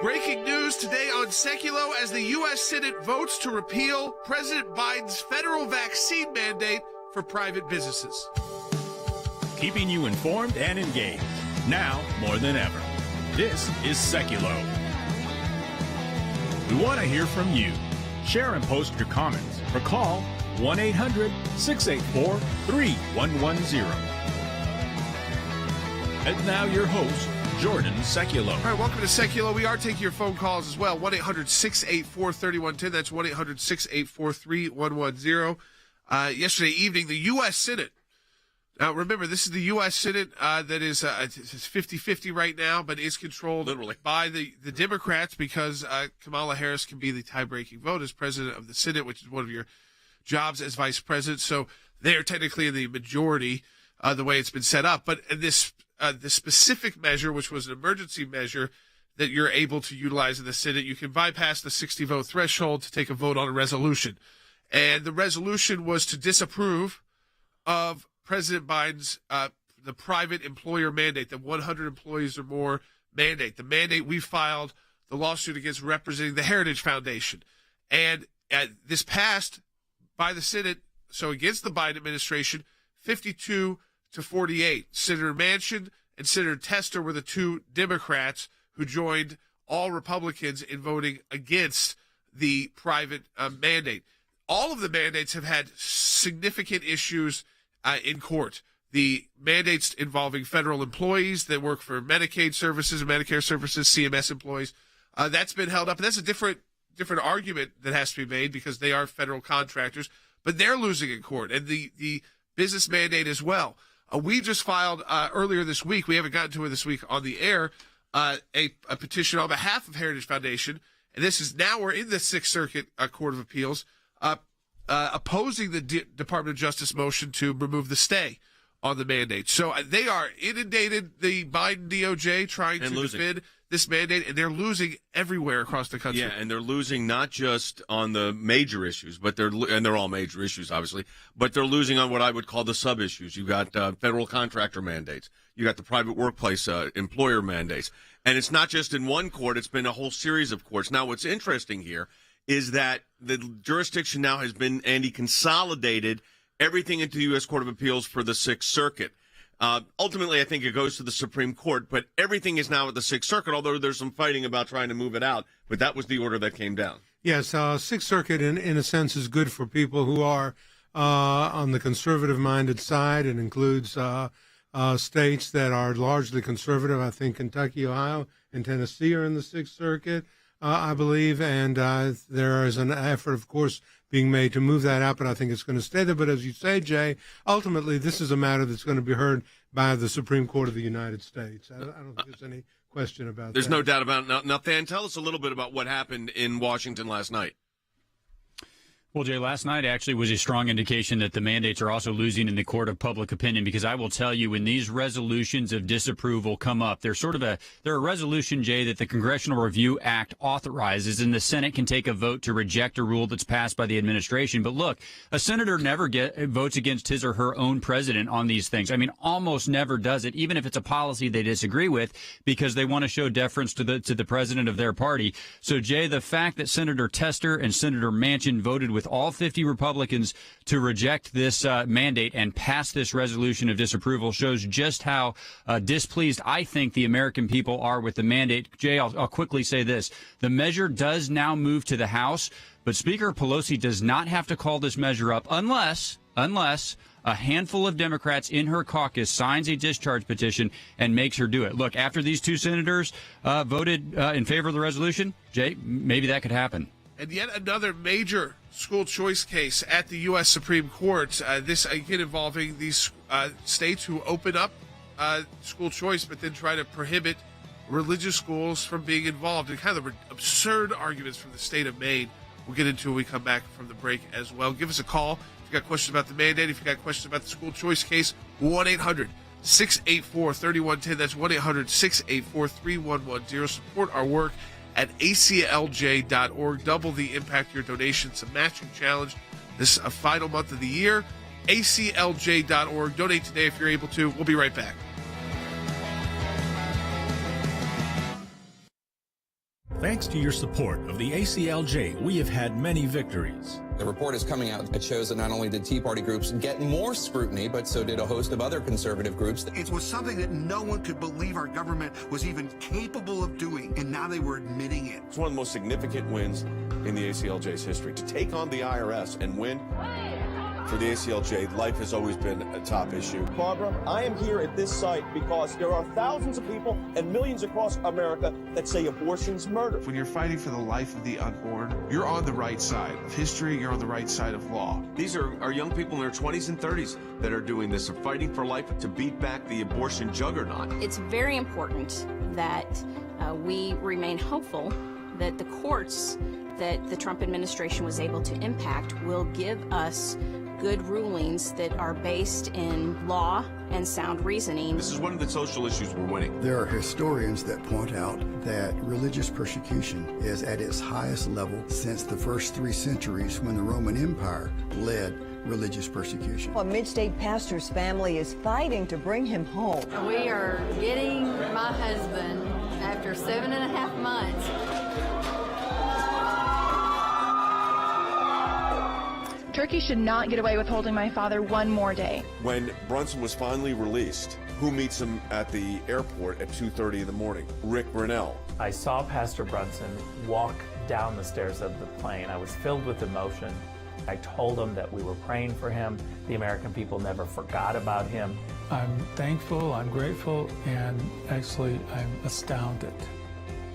Breaking news today on Sekulow as the U.S. Senate votes to repeal President Biden's federal vaccine mandate for private businesses. Keeping you informed and engaged, now more than ever. This is Sekulow. We want to hear from you. Share and post your comments or call 1-800-684-3110. And now your host, Jordan Sekulow. All right, welcome to Sekulow. We are taking your phone calls as well. 1-800-684-3110. That's 1-800-684-3110. Yesterday evening, the U.S. Senate. Now, remember, this is the U.S. Senate that is it's 50-50 right now, but is controlled literally by the Democrats because Kamala Harris can be the tie-breaking vote as president of the Senate, which is one of your jobs as vice president. So they are technically in the majority the way it's been set up. But in this specific measure, which was an emergency measure that you're able to utilize in the Senate, you can bypass the 60-vote threshold to take a vote on a resolution. And the resolution was to disapprove of President Biden's the private employer mandate, the 100 employees or more mandate. The mandate we filed the lawsuit against representing the Heritage Foundation. And this passed by the Senate, so against the Biden administration, 52-48. Senator Manchin and Senator Tester were the two Democrats who joined all Republicans in voting against the private mandate. All of the mandates have had significant issues in court. The mandates involving federal employees that work for Medicaid services and Medicare services, CMS employees, that's been held up. And that's a different argument that has to be made because they are federal contractors, but they're losing in court. And the business mandate as well. We just filed earlier this week, we haven't gotten to it this week on the air, a petition on behalf of Heritage Foundation. And this is now we're in the Sixth Circuit Court of Appeals, opposing the Department of Justice motion to remove the stay on the mandate. So they are inundated, the Biden DOJ, trying to defend this mandate, and they're losing everywhere across the country. Yeah, and they're losing not just on the major issues, but they're all major issues, obviously, but they're losing on what I would call the sub-issues. You've got federal contractor mandates. You got the private workplace employer mandates. And it's not just in one court, it's been a whole series of courts. Now, what's interesting here is that the jurisdiction now has been, Andy, consolidated everything into the U.S. Court of Appeals for the Sixth Circuit. Ultimately, I think it goes to the Supreme Court, but everything is now at the Sixth Circuit, although there's some fighting about trying to move it out. But that was the order that came down. Yes, Sixth Circuit, in a sense, is good for people who are on the conservative-minded side. It includes states that are largely conservative. I think Kentucky, Ohio, and Tennessee are in the Sixth Circuit, I believe. And there is an effort, of course, being made to move that out, but I think it's going to stay there. But as you say, Jay, ultimately this is a matter that's going to be heard by the Supreme Court of the United States. I don't think there's any question about that. There's no doubt about it. Now, Than, tell us a little bit about what happened in Washington last night. Well, Jay, last night actually was a strong indication that the mandates are also losing in the court of public opinion, because I will tell you, when these resolutions of disapproval come up, they're a resolution, Jay, that the Congressional Review Act authorizes, and the Senate can take a vote to reject a rule that's passed by the administration. But look, a senator never votes against his or her own president on these things. I mean, almost never does it, even if it's a policy they disagree with, because they want to show deference to the president of their party. So, Jay, the fact that Senator Tester and Senator Manchin voted with all 50 Republicans to reject this mandate and pass this resolution of disapproval shows just how displeased I think the American people are with the mandate. Jay, I'll quickly say this. The measure does now move to the House, but Speaker Pelosi does not have to call this measure up unless a handful of Democrats in her caucus signs a discharge petition and makes her do it. Look, after these two senators voted in favor of the resolution, Jay, maybe that could happen. And yet another major school choice case at the U.S. Supreme Court, this again involving these states who open up school choice but then try to prohibit religious schools from being involved, and kind of absurd arguments from the state of Maine. We'll get into when we come back from the break as well. Give us a call if you got questions about the mandate, if you got questions about the school choice case. 1-800-684-3110. That's 1-800-684-3110. Support our work at ACLJ.org. Double the impact of your donations. A matching challenge this final month of the year. ACLJ.org. Donate today if you're able to. We'll be right back. Thanks to your support of the ACLJ, we have had many victories. The report is coming out. It shows that not only did Tea Party groups get more scrutiny, but so did a host of other conservative groups. It was something that no one could believe our government was even capable of doing, and now they were admitting it. It's one of the most significant wins in the ACLJ's history. To take on the IRS and win for the ACLJ, life has always been a top issue. Barbara, I am here at this site because there are thousands of people and millions across America that say abortion's murder. When you're fighting for the life of the unborn, you're on the right side of history, you're on the right side of law. These are young people in their 20s and 30s that are doing this, are fighting for life to beat back the abortion juggernaut. It's very important that we remain hopeful that the courts that the Trump administration was able to impact will give us good rulings that are based in law and sound reasoning. This is one of the social issues we're winning. There are historians that point out that religious persecution is at its highest level since the first 3 centuries when the Roman Empire led religious persecution. A mid-state pastor's family is fighting to bring him home. We are getting my husband after 7.5 months. Turkey should not get away with holding my father one more day. When Brunson was finally released, who meets him at the airport at 2:30 in the morning? Rick Grinnell. I saw Pastor Brunson walk down the stairs of the plane. I was filled with emotion. I told him that we were praying for him. The American people never forgot about him. I'm thankful, I'm grateful, and actually I'm astounded.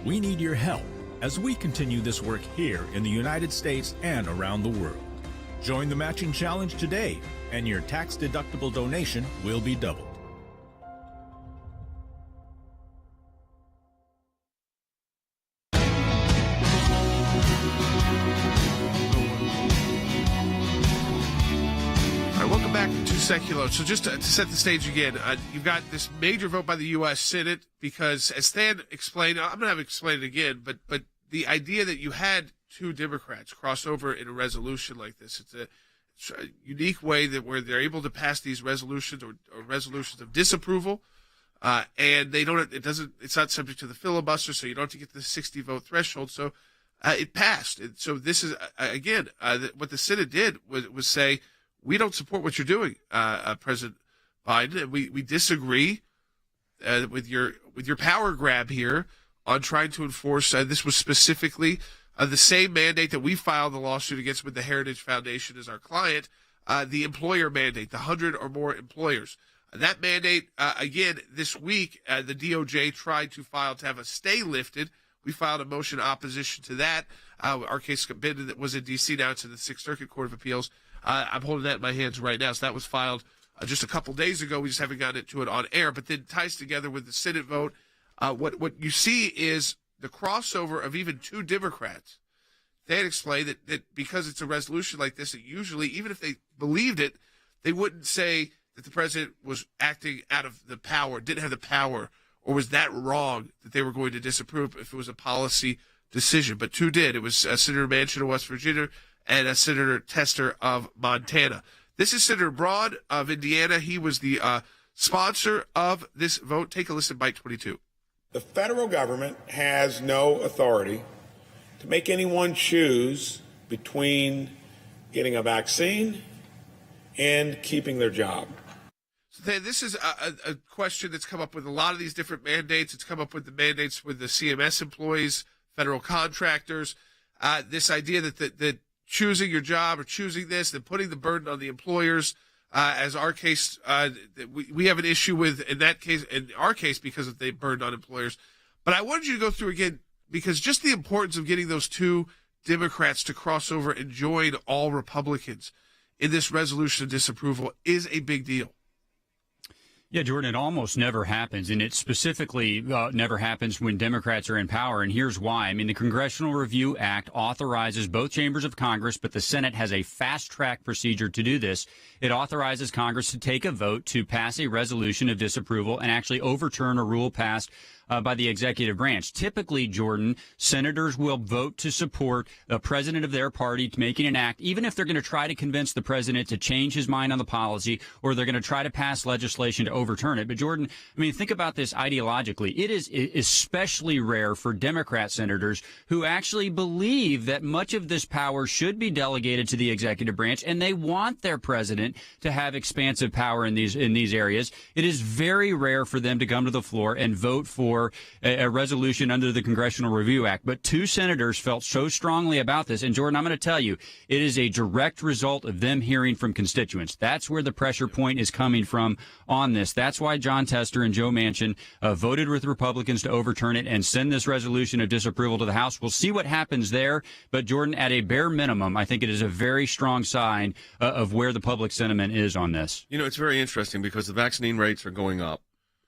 We need your help as we continue this work here in the United States and around the world. Join the matching challenge today, and your tax-deductible donation will be doubled. All right, welcome back to Sekulow. So just to set the stage again, you've got this major vote by the U.S. Senate because, as Stan explained, I'm going to have to explain it again, but the idea that you had 2 Democrats cross over in a resolution like this, it's a unique way that where they're able to pass these resolutions or resolutions of disapproval, and they don't. It's not subject to the filibuster, so you don't have to get to the 60 vote threshold. So it passed. And so this is again what the Senate did was say, we don't support what you're doing, President Biden, and we disagree with your power grab here on trying to enforce. This was specifically the same mandate that we filed the lawsuit against with the Heritage Foundation as our client, the employer mandate, the 100 or more employers. That mandate, again, this week, the DOJ tried to file to have a stay lifted. We filed a motion in opposition to that. Our case that was in D.C. Now it's in the Sixth Circuit Court of Appeals. I'm holding that in my hands right now. So that was filed just a couple days ago. We just haven't gotten into it on air, but then ties together with the Senate vote. What you see is the crossover of even 2 Democrats. They had explained that because it's a resolution like this, that usually, even if they believed it, they wouldn't say that the president was acting out of the power, didn't have the power, or was that wrong that they were going to disapprove if it was a policy decision. But 2 did. It was Senator Manchin of West Virginia and Senator Tester of Montana. This is Senator Braun of Indiana. He was the sponsor of this vote. Take a listen, Bite 22. The federal government has no authority to make anyone choose between getting a vaccine and keeping their job. So this is a question that's come up with a lot of these different mandates. It's come up with the mandates with the CMS employees, federal contractors, this idea that choosing your job or choosing this, then putting the burden on the employers, as our case, we have an issue with in our case, because of the burden on employers. But I wanted you to go through again, because just the importance of getting those 2 Democrats to cross over and join all Republicans in this resolution of disapproval is a big deal. Yeah, Jordan, it almost never happens, and it specifically never happens when Democrats are in power, and here's why. I mean, the Congressional Review Act authorizes both chambers of Congress, but the Senate has a fast-track procedure to do this. It authorizes Congress to take a vote to pass a resolution of disapproval and actually overturn a rule passed by the executive branch. Typically, Jordan, senators will vote to support the president of their party making an act, even if they're going to try to convince the president to change his mind on the policy, or they're going to try to pass legislation to overturn it. But Jordan, I mean, think about this ideologically. It is especially rare for Democrat senators who actually believe that much of this power should be delegated to the executive branch, and they want their president to have expansive power in these areas. It is very rare for them to come to the floor and vote for a resolution under the Congressional Review Act. But two senators felt so strongly about this. And Jordan, I'm going to tell you, it is a direct result of them hearing from constituents. That's where the pressure point is coming from on this. That's why John Tester and Joe Manchin voted with Republicans to overturn it and send this resolution of disapproval to the House. We'll see what happens there. But Jordan, at a bare minimum, I think it is a very strong sign of where the public sentiment is on this. You know, it's very interesting because the vaccine rates are going up,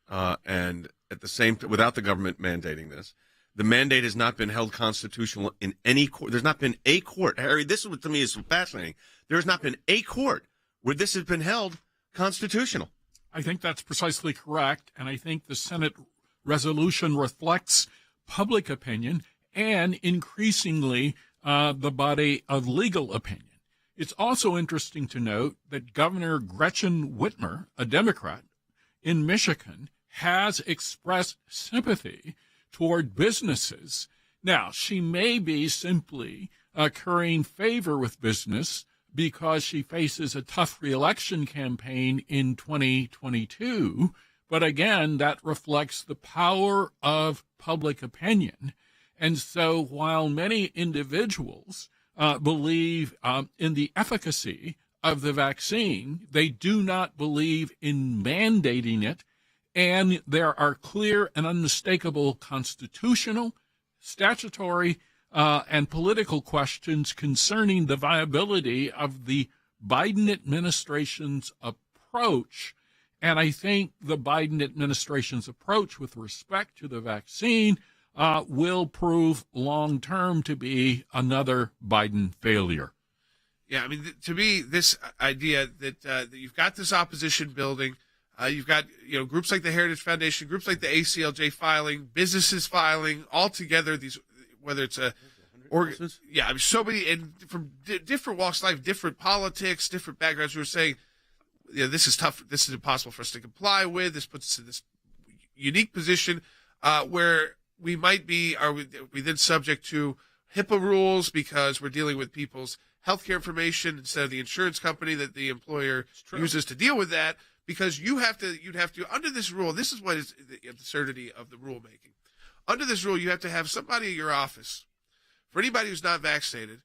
and at the same time, without the government mandating this, the mandate has not been held constitutional in any court. There's not been a court. Harry, this to me is fascinating. There has not been a court where this has been held constitutional. I think that's precisely correct, and I think the Senate resolution reflects public opinion and increasingly the body of legal opinion. It's also interesting to note that Governor Gretchen Whitmer, a Democrat in Michigan, has expressed sympathy toward businesses. Now, she may be simply currying favor with business because she faces a tough reelection campaign in 2022. But again, that reflects the power of public opinion. And so while many individuals believe in the efficacy of the vaccine, they do not believe in mandating it. And there are clear and unmistakable constitutional, statutory, and political questions concerning the viability of the Biden administration's approach. And I think the Biden administration's approach with respect to the vaccine will prove long-term to be another Biden failure. Yeah, I mean, to me, this idea that you've got this opposition building, you've got groups like the Heritage Foundation, groups like the ACLJ filing, businesses filing, all together. These, whether it's I mean, so many, and from different walks of life, different politics, different backgrounds, who are saying, this is tough, this is impossible for us to comply with. This puts us in this unique position where we might be, are we then subject to HIPAA rules because we're dealing with people's healthcare information instead of the insurance company that the employer uses to deal with that? Because you'd have to, under this rule, this is what is the absurdity of the rulemaking. Under this rule, you have to have somebody in your office, for anybody who's not vaccinated,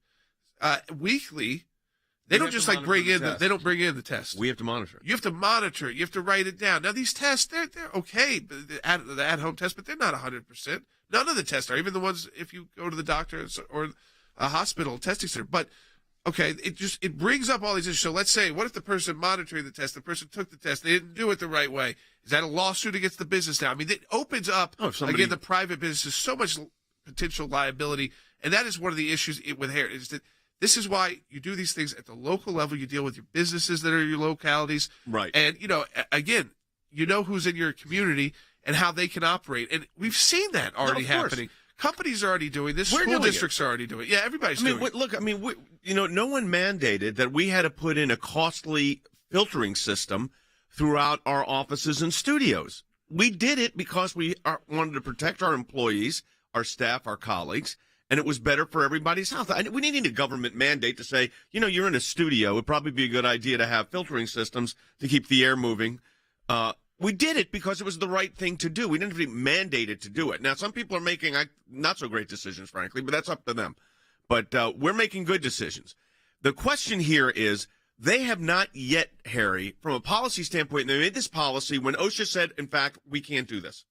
weekly. They don't just like bring in they don't bring in the test. We have to monitor it. You have to monitor it. You have to write it down. Now these tests, they're okay, the at-home tests, but they're not 100%. None of the tests are, even the ones if you go to the doctor or a hospital testing center. But okay, it brings up all these issues. So let's say, what if the person monitoring the test, the person took the test, they didn't do it the right way? Is that a lawsuit against the business now? I mean, it opens up again the private businesses so much potential liability, and that is one of the issues with hair. Is that this is why you do these things at the local level. You deal with your businesses that are your localities, right? And again, who's in your community and how they can operate, and we've seen that already happening. Companies are already doing this. School districts are already doing it. Yeah, everybody's doing it. Look, I mean, no one mandated that we had to put in a costly filtering system throughout our offices and studios. We did it because we wanted to protect our employees, our staff, our colleagues, and it was better for everybody's health. We didn't need a government mandate to say, you're in a studio. It would probably be a good idea to have filtering systems to keep the air moving. We did it because it was the right thing to do. We didn't have to be mandated to do it. Now, some people are making not so great decisions, frankly, but that's up to them. But we're making good decisions. The question here is, they have not yet, Harry, from a policy standpoint, they made this policy when OSHA said, in fact, we can't do this.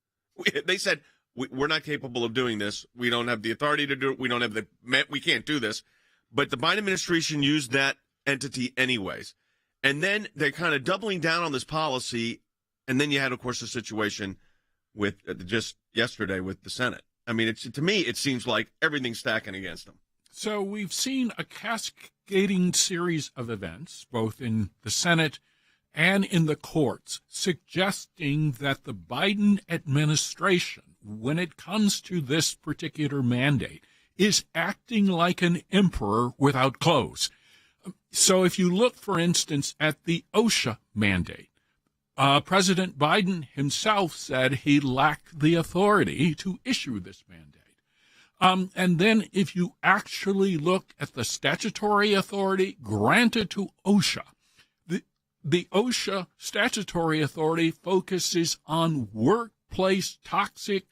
They said, we're not capable of doing this. We don't have the authority to do it. We can't do this. But the Biden administration used that entity anyways. And then they're kind of doubling down on this policy. And then you had, of course, a situation with just yesterday with the Senate. I mean, to me, it seems like everything's stacking against them. So we've seen a cascading series of events, both in the Senate and in the courts, suggesting that the Biden administration when it comes to this particular mandate, is acting like an emperor without clothes. So if you look, for instance, at the OSHA mandate, President Biden himself said he lacked the authority to issue this mandate. And then if you actually look at the statutory authority granted to OSHA, the OSHA statutory authority focuses on workplace toxic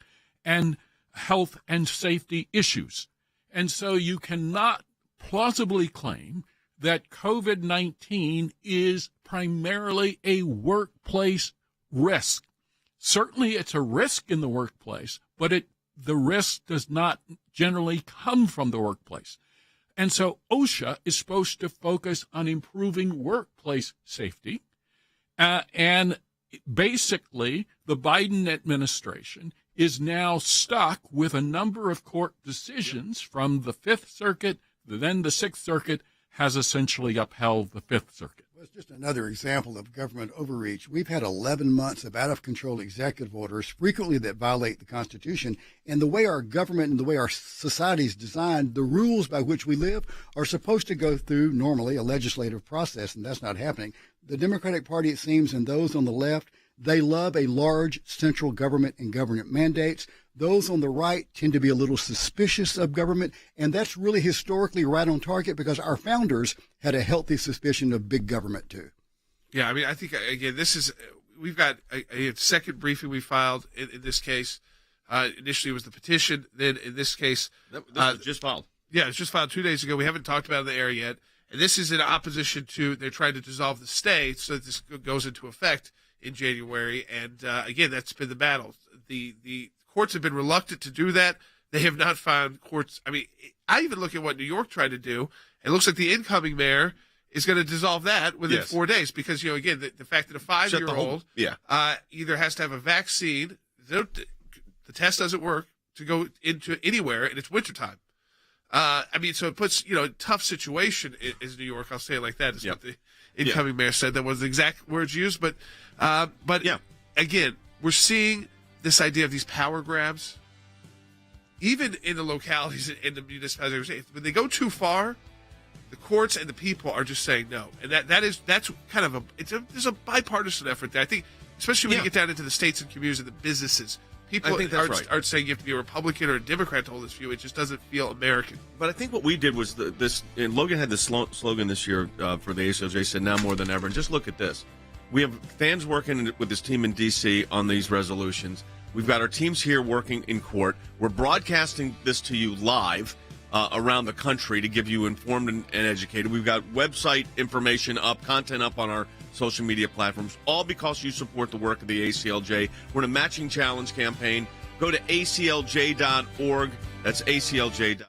and health and safety issues. And so you cannot plausibly claim that COVID-19 is primarily a workplace risk. Certainly it's a risk in the workplace, but the risk does not generally come from the workplace. And so OSHA is supposed to focus on improving workplace safety. And basically, the Biden administration is now stuck with a number of court decisions from the Fifth Circuit. Then the Sixth Circuit has essentially upheld the Fifth Circuit. Well, it's just another example of government overreach. We've had 11 months of out-of-control executive orders, frequently that violate the Constitution. And the way our government and the way our society is designed, the rules by which we live are supposed to go through, normally, a legislative process, and that's not happening. The Democratic Party, it seems, and those on the left, they love a large central government and government mandates. Those on the right tend to be a little suspicious of government, and that's really historically right on target because our founders had a healthy suspicion of big government, too. Yeah, I mean, I think, again, we've got a second briefing we filed in this case. Initially, it was the petition. Then, in this case... This was just filed. Yeah, it was just filed 2 days ago. We haven't talked about it in the air yet. And this is in opposition to, they're trying to dissolve the stay so that this goes into effect in January. And, again, that's been the battle. The courts have been reluctant to do that. They have not found courts. I mean, I even look at what New York tried to do. It looks like the incoming mayor is going to dissolve that within 4 days because, again, the fact that a 5-year-old either has to have a vaccine, the test doesn't work to go into anywhere, and it's wintertime. I mean, so it puts, a tough situation is New York. I'll say it like that. Is what the incoming mayor said. That was the exact words used. But again, we're seeing this idea of these power grabs, even in the localities and the municipalities. When they go too far, the courts and the people are just saying no. And that's kind of there's a bipartisan effort there. I think, especially when you get down into the states and communities and the businesses, people aren't saying you have to be a Republican or a Democrat to hold this view. It just doesn't feel American. But I think what we did was and Logan had this slogan this year for the ACLJ, said now more than ever. And just look at this. We have fans working with this team in D.C. on these resolutions. We've got our teams here working in court. We're broadcasting this to you live around the country to give you informed and educated. We've got website information up, content up on our social media platforms, all because you support the work of the ACLJ. We're in a matching challenge campaign. Go to aclj.org. That's aclj.org.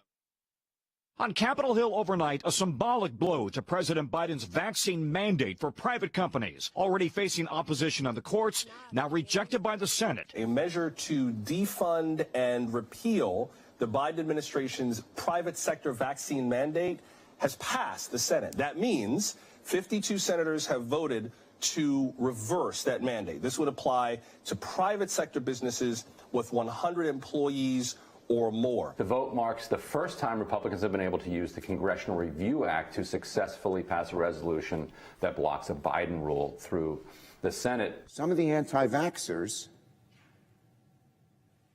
On Capitol Hill overnight, a symbolic blow to President Biden's vaccine mandate for private companies, already facing opposition on the courts, now rejected by the Senate. A measure to defund and repeal the Biden administration's private sector vaccine mandate has passed the Senate. That means 52 senators have voted to reverse that mandate. This would apply to private sector businesses with 100 employees or more. The vote marks the first time Republicans have been able to use the Congressional Review Act to successfully pass a resolution that blocks a Biden rule through the Senate. Some of the anti-vaxxers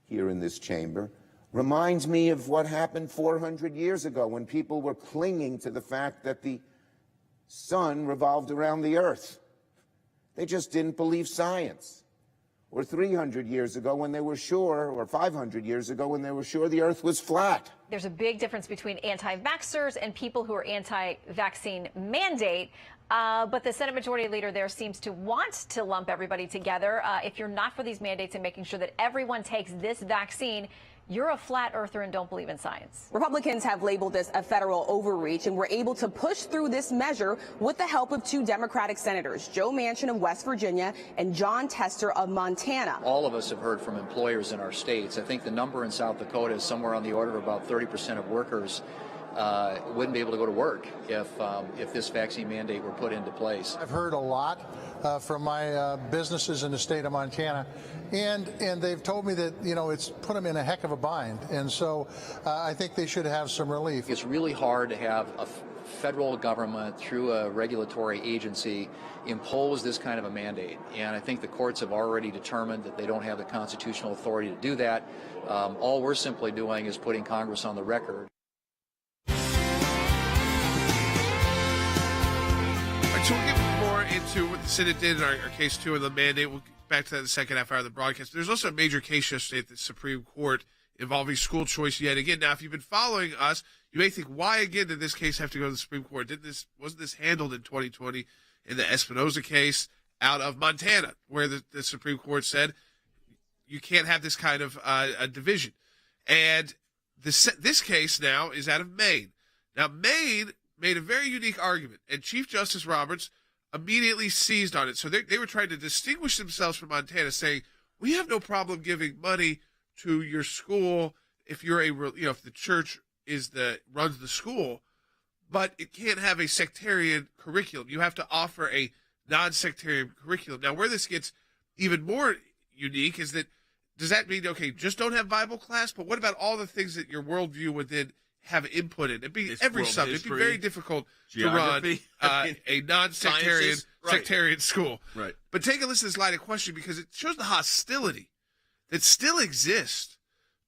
here in this chamber reminds me of what happened 400 years ago when people were clinging to the fact that the sun revolved around the earth. They just didn't believe science. Or 300 years ago when they were sure, or 500 years ago when they were sure the earth was flat. There's a big difference between anti-vaxxers and people who are anti-vaccine mandate. But the Senate Majority Leader there seems to want to lump everybody together. If you're not for these mandates and making sure that everyone takes this vaccine, you're a flat earther and don't believe in science. Republicans have labeled this a federal overreach and were able to push through this measure with the help of two Democratic senators, Joe Manchin of West Virginia and John Tester of Montana. All of us have heard from employers in our states. I think the number in South Dakota is somewhere on the order of about 30% of workers wouldn't be able to go to work if this vaccine mandate were put into place. I've heard a lot from my businesses in the state of Montana, and they've told me that, it's put them in a heck of a bind, and so I think they should have some relief. It's really hard to have a federal government through a regulatory agency impose this kind of a mandate, and I think the courts have already determined that they don't have the constitutional authority to do that. All we're simply doing is putting Congress on the record. So we'll get more into what the Senate did in our case 2 of the mandate. We'll get back to that in the second half hour of the broadcast. There's also a major case yesterday at the Supreme Court involving school choice yet again. Now, if you've been following us, you may think, why again did this case have to go to the Supreme Court? Wasn't this handled in 2020 in the Espinoza case out of Montana, where the Supreme Court said you can't have this kind of a division? And this case now is out of Maine. Now, Maine made a very unique argument, and Chief Justice Roberts immediately seized on it. So they were trying to distinguish themselves from Montana, saying, we have no problem giving money to your school if you're if the church runs the school, but it can't have a sectarian curriculum. You have to offer a non-sectarian curriculum. Now, where this gets even more unique is that, does that mean, okay, just don't have Bible class, but what about all the things that your worldview would then have input in? It'd be every subject. It'd be very difficult to run a non-sectarian sectarian school. Right. But take a listen to this line of question, because it shows the hostility that still exists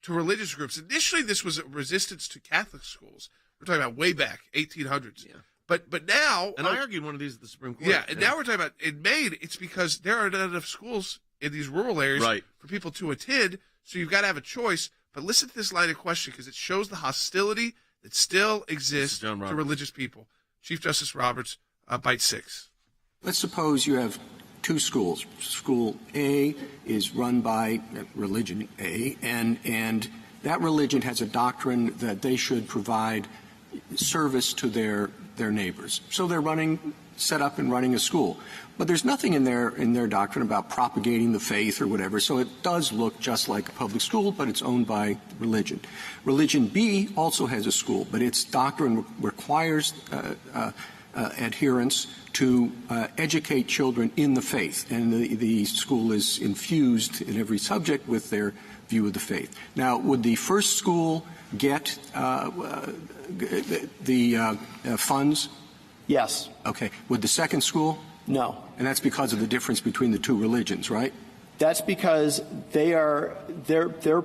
to religious groups. Initially, this was a resistance to Catholic schools. We're talking about way back, 1800s. Yeah. But now... And I argued one of these at the Supreme Court. Yeah, and now we're talking about, in Maine, it's because there are not enough schools in these rural areas for people to attend, so you've got to have a choice. But listen to this line of question, because it shows the hostility that still exists to religious people. Chief Justice Roberts, bite 6. Let's suppose you have two schools. School A is run by religion A, and that religion has a doctrine that they should provide service to their neighbors. So they're set up and running a school. But there's nothing in their doctrine about propagating the faith or whatever, so it does look just like a public school, but it's owned by religion. Religion B also has a school, but its doctrine requires adherence to educate children in the faith, and the school is infused in every subject with their view of the faith. Now, would the first school get the funds? Yes. Okay. Would the second school? No. And that's because of the difference between the two religions, right? That's because their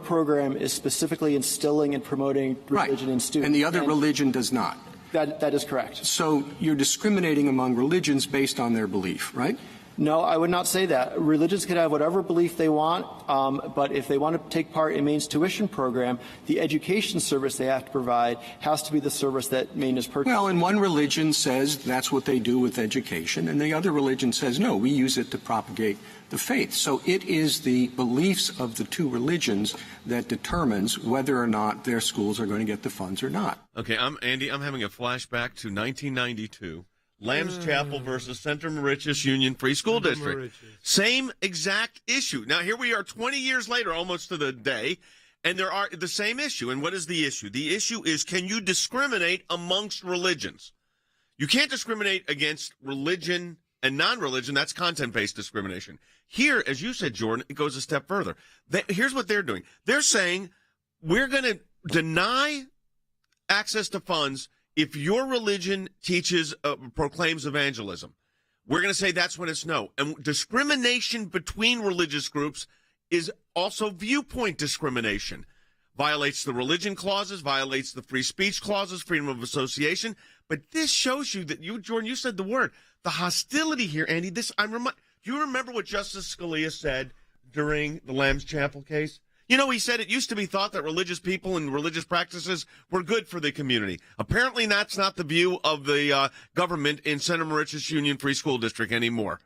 program is specifically instilling and promoting religion in students. And the other religion does not. That is correct. So you're discriminating among religions based on their belief, right? No, I would not say that. Religions can have whatever belief they want, but if they want to take part in Maine's tuition program, the education service they have to provide has to be the service that Maine is purchasing. Well, and one religion says that's what they do with education, and the other religion says, no, we use it to propagate the faith. So it is the beliefs of the two religions that determines whether or not their schools are going to get the funds or not. Okay, Andy, I'm having a flashback to 1992. Lamb's Chapel versus Center Moriches Union Free School District. Same exact issue. Now, here we are 20 years later, almost to the day, and there are the same issue. And what is the issue? The issue is, can you discriminate amongst religions? You can't discriminate against religion and non-religion. That's content-based discrimination. Here, as you said, Jordan, it goes a step further. Here's what they're doing. They're saying, we're going to deny access to funds if your religion proclaims evangelism. We're going to say that's when it's no. And discrimination between religious groups is also viewpoint discrimination. Violates the religion clauses, violates the free speech clauses, freedom of association. But this shows you that Jordan, you said the word, the hostility here, Andy. Do you remember what Justice Scalia said during the Lamb's Chapel case? You know, he said it used to be thought that religious people and religious practices were good for the community. Apparently, that's not the view of the government in Center Moriches Union Free School District anymore.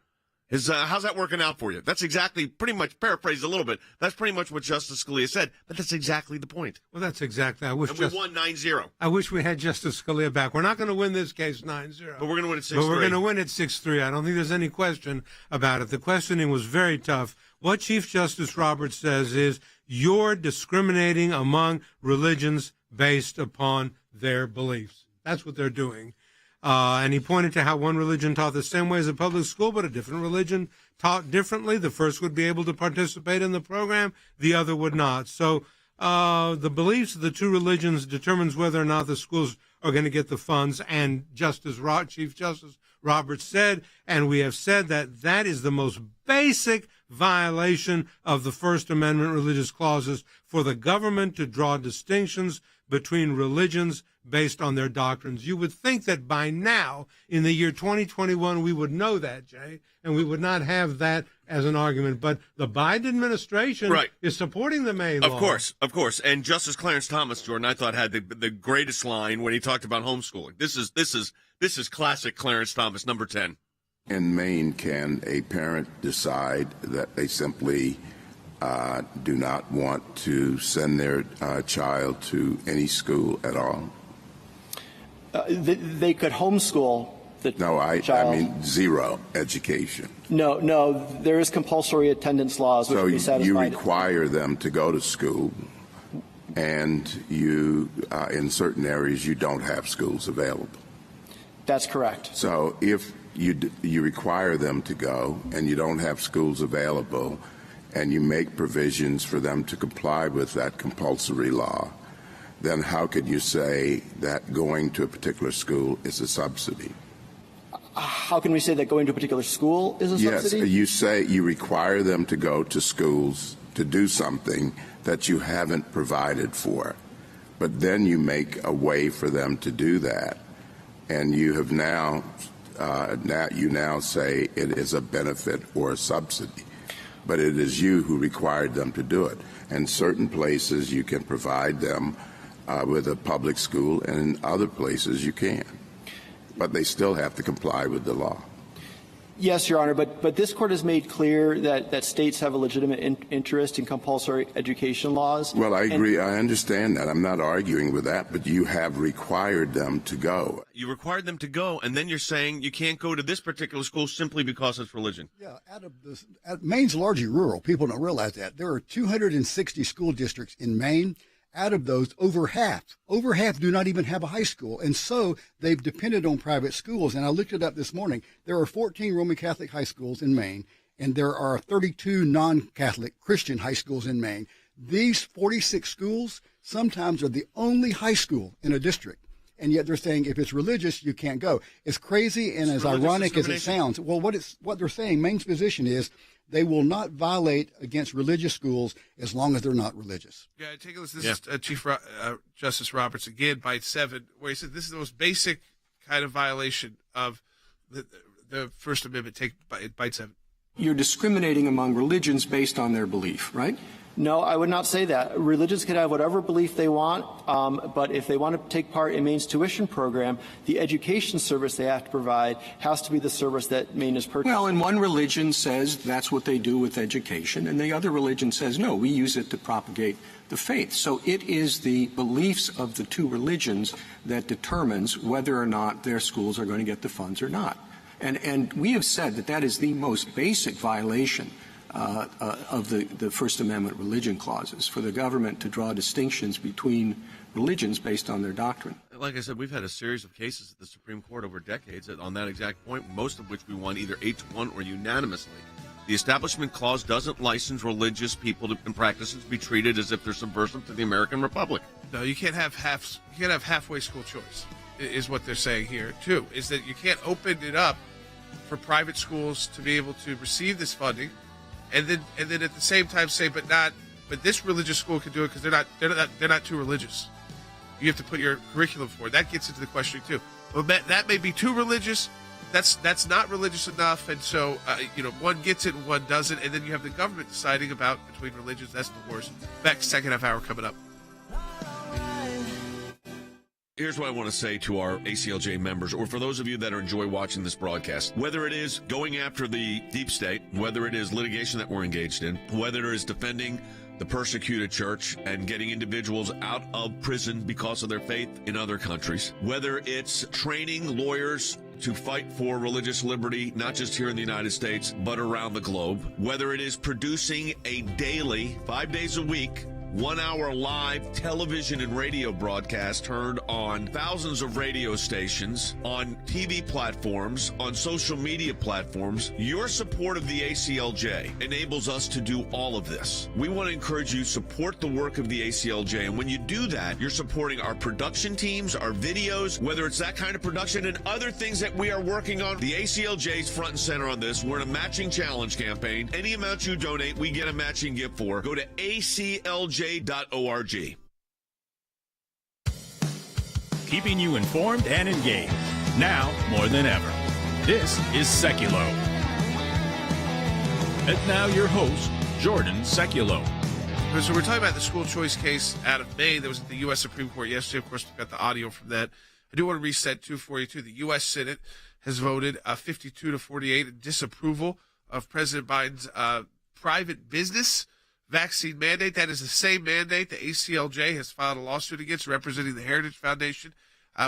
How's that working out for you? That's exactly, pretty much paraphrased a little bit, that's pretty much what Justice Scalia said, but that's exactly the point. Well, that's exactly. And we won 9-0. I wish we had Justice Scalia back. We're not going to win this case 9-0. But we're going to win it 6-3. But we're going to win it 6-3. I don't think there's any question about it. The questioning was very tough. What Chief Justice Roberts says is, you're discriminating among religions based upon their beliefs. That's what they're doing. And he pointed to how one religion taught the same way as a public school, but a different religion taught differently. The first would be able to participate in the program, the other would not. So the beliefs of the two religions determines whether or not the schools are going to get the funds. And Chief Justice Roberts said, and we have said, that that is the most basic violation of the First Amendment religious clauses, for the government to draw distinctions between religions based on their doctrines. You would think that by now, in the year 2021, we would know that, Jay, and we would not have that as an argument. But the Biden administration is supporting the Maine law. Of course. And Justice Clarence Thomas, Jordan, I thought had the greatest line when he talked about homeschooling. This is classic Clarence Thomas, number 10. In Maine, can a parent decide that they simply do not want to send their child to any school at all? They could homeschool the child. I mean zero education. No, there is compulsory attendance laws. So which be you require them to go to school, and you, in certain areas, you don't have schools available. That's correct. So if you require them to go and you don't have schools available, and you make provisions for them to comply with that compulsory law, then how could you say that going to a particular school is a subsidy? How can we say that going to a particular school is a subsidy? Yes, you say you require them to go to schools to do something that you haven't provided for, but then you make a way for them to do that, and you have now say it is a benefit or a subsidy. But it is you who required them to do it. And certain places you can provide them with a public school, and in other places you can't. But they still have to comply with the law. Yes, Your Honor, but this court has made clear that states have a legitimate interest in compulsory education laws. Well, I agree. I understand that. I'm not arguing with that, but you have required them to go. You required them to go, and then you're saying you can't go to this particular school simply because it's religion. Yeah, Maine's largely rural. People don't realize that. There are 260 school districts in Maine. Out of those, over half do not even have a high school. And so they've depended on private schools. And I looked it up this morning. There are 14 Roman Catholic high schools in Maine, and there are 32 non-Catholic Christian high schools in Maine. These 46 schools sometimes are the only high school in a district. And yet they're saying if it's religious, you can't go. As crazy and as ironic as it sounds, well, what they're saying, Maine's position is they will not violate against religious schools as long as they're not religious. Yeah, take a listen. This is Chief Justice Roberts again, bite 7, where he said this is the most basic kind of violation of the First Amendment. Take bite 7. You're discriminating among religions based on their belief, right? No, I would not say that. Religions can have whatever belief they want, but if they want to take part in Maine's tuition program, the education service they have to provide has to be the service that Maine is purchasing. Well, and one religion says that's what they do with education, and the other religion says, no, we use it to propagate the faith. So it is the beliefs of the two religions that determines whether or not their schools are going to get the funds or not. And we have said that that is the most basic violation of the First Amendment religion clauses, for the government to draw distinctions between religions based on their doctrine. Like I said, we've had a series of cases at the Supreme Court over decades on that exact point, most of which we won either 8-1 or unanimously. The Establishment Clause doesn't license religious people and practices to be treated as if they're subversive to the American Republic. No, you can't have halfway school choice, is what they're saying here, too, is that you can't open it up for private schools to be able to receive this funding. And then at the same time say, but this religious school can do it because they're not too religious. You have to put your curriculum for it. That gets into the questioning too. Well, that may be too religious. That's not religious enough, and so one gets it and one doesn't, and then you have the government deciding about between religions. That's the worst. Back second half hour coming up. Here's what I want to say to our ACLJ members, or for those of you that enjoy watching this broadcast. Whether it is going after the deep state, whether it is litigation that we're engaged in, whether it is defending the persecuted church and getting individuals out of prison because of their faith in other countries, whether it's training lawyers to fight for religious liberty, not just here in the United States, but around the globe, whether it is producing a daily, 5 days a week, 1-hour live television and radio broadcast heard on thousands of radio stations, on TV platforms, on social media platforms. Your support of the ACLJ enables us to do all of this. We want to encourage you to support the work of the ACLJ, and when you do that, you're supporting our production teams, our videos, whether it's that kind of production and other things that we are working on. The ACLJ is front and center on this. We're in a matching challenge campaign. Any amount you donate, we get a matching gift for. Go to aclj.org. Keeping you informed and engaged. Now more than ever. This is Sekulow. And now your host, Jordan Sekulow. So we're talking about the school choice case out of Maine that was at the U.S. Supreme Court yesterday. Of course, we've got the audio from that. I do want to reset, too, for you, too. The U.S. Senate has voted 52-48 in disapproval of President Biden's private business vaccine mandate. That is the same mandate the ACLJ has filed a lawsuit against, representing the Heritage Foundation.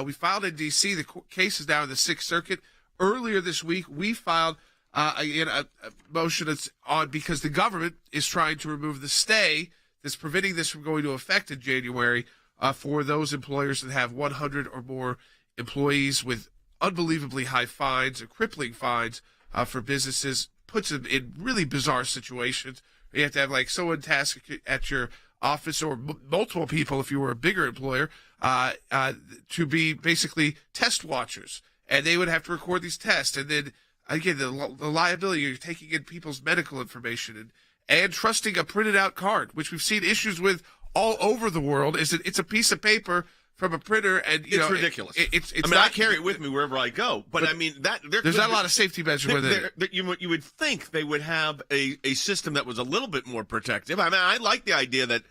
We filed in D.C. The case is now in the Sixth Circuit. Earlier this week, we filed a motion that's on because the government is trying to remove the stay that's preventing this from going into effect in January for those employers that have 100 or more employees, with unbelievably high fines or crippling fines for businesses. Puts them in really bizarre situations. You have to have like someone tasked at your office or multiple people if you were a bigger employer to be basically test watchers, and they would have to record these tests. And then again, the liability, you're taking in people's medical information and trusting a printed out card, which we've seen issues with all over the world. It's a piece of paper from a printer, and it's ridiculous. I carry it with me wherever I go, but I mean there's not a lot of safety measures with it. You would think they would have a system that was a little bit more protective. I mean, I like the idea that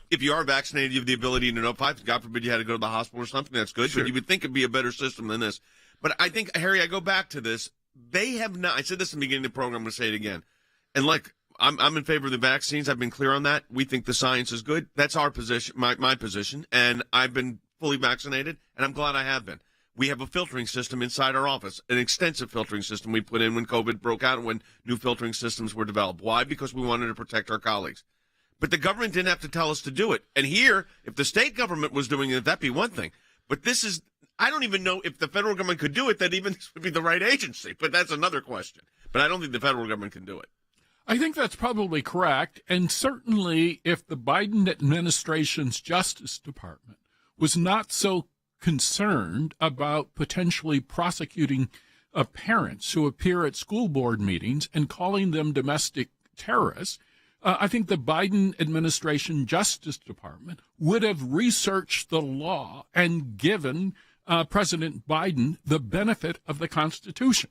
if you are vaccinated, you have the ability to know if, God forbid, you had to go to the hospital or something. That's good, but you would think it'd be a better system than this. But I think, Harry, I go back to this. They have not. I said this in the beginning of the program. I'm going to say it again. And I'm in favor of the vaccines. I've been clear on that. We think the science is good. That's our position, my position, and I've been fully vaccinated, and I'm glad I have been. We have a filtering system inside our office, an extensive filtering system we put in when COVID broke out and when new filtering systems were developed. Why? Because we wanted to protect our colleagues. But the government didn't have to tell us to do it. And here, if the state government was doing it, that'd be one thing. But this is, I don't even know if the federal government could do it, that even this would be the right agency. But that's another question. But I don't think the federal government can do it. I think that's probably correct. And certainly if the Biden administration's Justice Department was not so concerned about potentially prosecuting parents who appear at school board meetings and calling them domestic terrorists, I think the Biden administration Justice Department would have researched the law and given President Biden the benefit of the Constitution.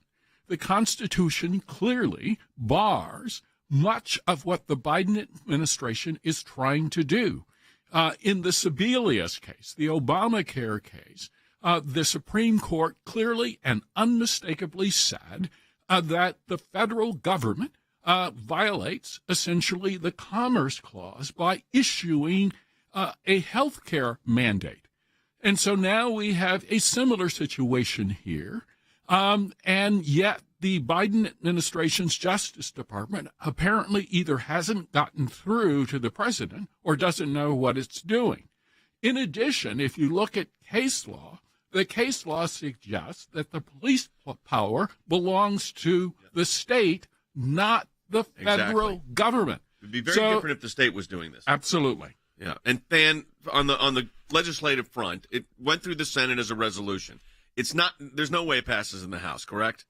The Constitution clearly bars much of what the Biden administration is trying to do. In the Sebelius case, the Obamacare case, the Supreme Court clearly and unmistakably said that the federal government violates essentially the Commerce Clause by issuing a health care mandate. And so now we have a similar situation here. And yet the Biden administration's Justice Department apparently either hasn't gotten through to the president or doesn't know what it's doing. In addition, if you look at case law, the case law suggests that the police power belongs to the state, not the federal government. It would be very different if the state was doing this. Absolutely. Yeah. And then on the legislative front, it went through the Senate as a resolution. There's no way it passes in the House, correct?